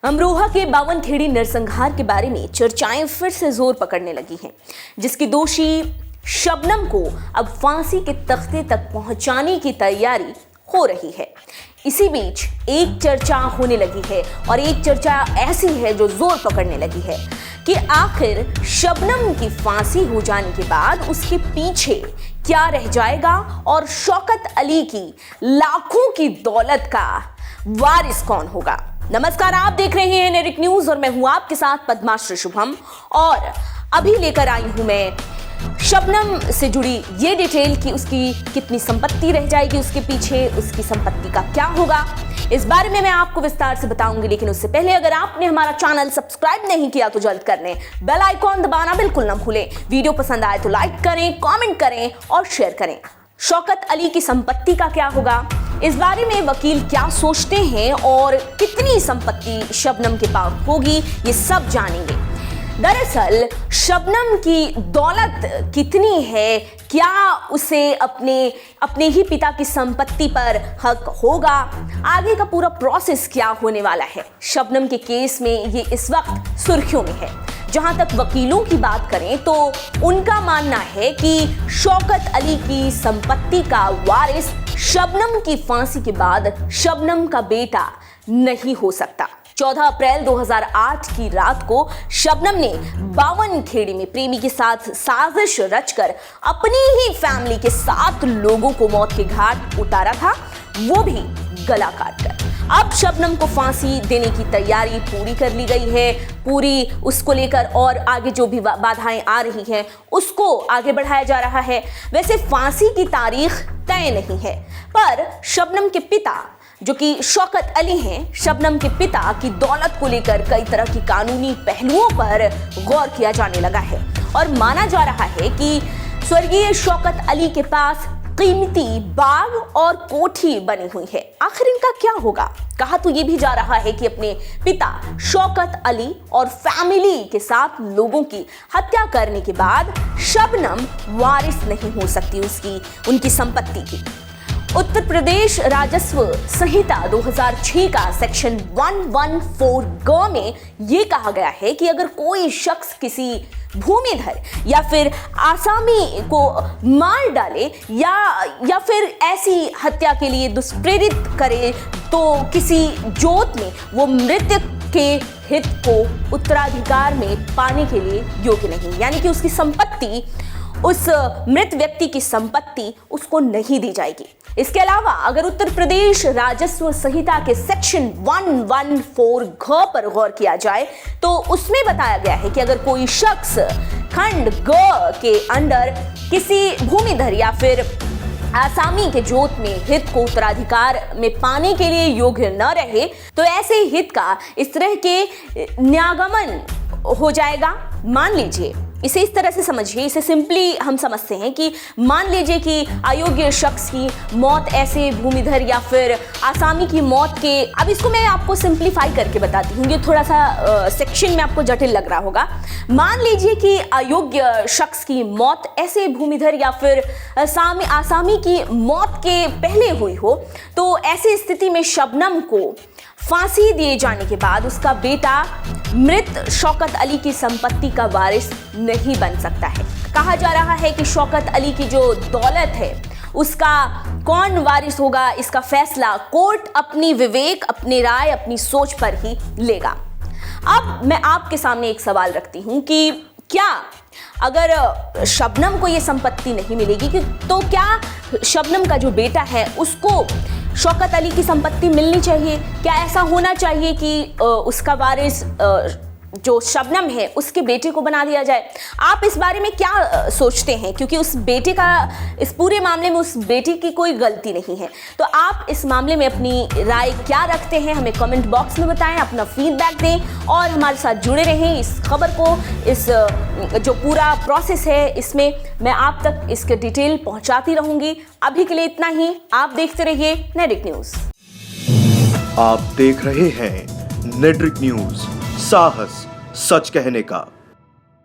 अमरोहा के बावनखेड़ी नरसंहार के बारे में चर्चाएं फिर से जोर पकड़ने लगी हैं, जिसकी दोषी शबनम को अब फांसी के तख्ते तक पहुंचाने की तैयारी हो रही है। इसी बीच एक चर्चा होने लगी है और एक चर्चा ऐसी है जो जोर पकड़ने लगी है कि आखिर शबनम की फांसी हो जाने के बाद उसके पीछे क्या रह जाएगा और शौकत अली की लाखों की दौलत का वारिस कौन होगा। नमस्कार, आप देख रहे हैं नेरिक न्यूज और मैं हूं आपके साथ पद्माश्री शुभम और अभी लेकर आई हूं मैं शबनम से जुड़ी ये डिटेल कि उसकी कितनी संपत्ति रह जाएगी उसके पीछे, उसकी संपत्ति का क्या होगा, इस बारे में मैं आपको विस्तार से बताऊंगी। लेकिन उससे पहले अगर आपने हमारा चैनल सब्सक्राइब नहीं किया तो जल्द कर लें, बेल आइकॉन दबाना बिल्कुल ना भूलें। वीडियो पसंद आए तो लाइक करें, कमेंट करें और शेयर करें। शौकत अली की संपत्ति का क्या होगा, इस बारे में वकील क्या सोचते हैं और कितनी संपत्ति शबनम के पास होगी, ये सब जानेंगे। दरअसल शबनम की दौलत कितनी है, क्या उसे अपने ही पिता की संपत्ति पर हक होगा, आगे का पूरा प्रोसेस क्या होने वाला है। शबनम के केस में ये इस वक्त सुर्खियों में है। जहां तक वकीलों की बात करें तो उनका मानना है कि शौकत अली की संपत्ति का वारिस शबनम की फांसी के बाद शबनम का बेटा नहीं हो सकता। 14 अप्रैल 2008 की रात को शबनम ने बावनखेड़ी में प्रेमी के साथ साजिश रचकर अपनी ही फैमिली के 7 लोगों को मौत के घाट उतारा था, वो भी गला काटकर। अब शबनम को फांसी देने की तैयारी पूरी कर ली गई है, पूरी उसको लेकर और आगे जो भी बाधाएं आ रही हैं उसको आगे बढ़ाया जा रहा है। वैसे फांसी की तारीख तय नहीं है, पर शबनम के पिता जो कि शौकत अली हैं, शबनम के पिता की दौलत को लेकर कई तरह की कानूनी पहलुओं पर गौर किया जाने लगा है और माना जा रहा है कि स्वर्गीय शौकत अली के पास कीमती बाग और कोठी बनी हुई है। आखिर इनका क्या होगा? कहा तो ये भी जा रहा है कि अपने पिता शौकत अली और फैमिली के 7 लोगों की हत्या करने के बाद शबनम वारिस नहीं हो सकती उनकी संपत्ति की। उत्तर प्रदेश राजस्व संहिता 2006 का सेक्शन 114 ग में यह कहा गया है कि अगर कोई शख्स किसी भूमिधर या फिर आसामी को मार डाले या फिर ऐसी हत्या के लिए दुष्प्रेरित करे तो किसी जोत में वो मृतक के हित को उत्तराधिकार में पाने के लिए योग्य नहीं, यानी कि उसकी संपत्ति, उस मृत व्यक्ति की संपत्ति उसको नहीं दी जाएगी। इसके अलावा अगर उत्तर प्रदेश राजस्व संहिता के सेक्शन 114 घ पर गौर किया जाए तो उसमें बताया गया है कि अगर कोई शख्स खंड ग के अंडर किसी भूमिधर या फिर आसामी के जोत में हित को उत्तराधिकार में पाने के लिए योग्य न रहे तो ऐसे हित का इस तरह के न्यागमन हो जाएगा। मान लीजिए, इसे इस तरह से समझिए, इसे सिंपली हम समझते हैं कि मान लीजिए कि अयोग्य शख्स की मौत ऐसे भूमिधर या फिर आसामी की मौत के, अब इसको मैं आपको सिंप्लीफाई करके बताती हूँ, ये थोड़ा सा सेक्शन में आपको जटिल लग रहा होगा। मान लीजिए कि अयोग्य शख्स की मौत ऐसे भूमिधर या फिर आसामी की मौत के पहले हुई हो, तो ऐसी स्थिति में शबनम को फांसी दिए जाने के बाद उसका बेटा मृत शौकत अली की संपत्ति का वारिस नहीं बन सकता है। कहा जा रहा है कि शौकत अली की जो दौलत है उसका कौन वारिस होगा, इसका फैसला कोर्ट अपनी विवेक, अपनी राय, अपनी सोच पर ही लेगा। अब मैं आपके सामने एक सवाल रखती हूं कि क्या अगर शबनम को ये संपत्ति नहीं मिलेगी तो क्या शबनम का जो बेटा है उसको शौकत अली की संपत्ति मिलनी चाहिए? क्या ऐसा होना चाहिए कि उसका वारिस जो शबनम है उसके बेटे को बना दिया जाए? आप इस बारे में क्या सोचते हैं? क्योंकि उस बेटे का, इस पूरे मामले में उस बेटे की कोई गलती नहीं है, तो आप इस मामले में अपनी राय क्या रखते हैं हमें कमेंट बॉक्स में बताएं, अपना फीडबैक दें और हमारे साथ जुड़े रहें। इस खबर को, इस जो पूरा प्रोसेस है इसमें मैं आप तक इसके डिटेल पहुंचाती रहूंगी। अभी के लिए इतना ही, आप देखते रहिए नेरिक न्यूज। आप देख रहे हैं नेरिक न्यूज, साहस सच कहने का।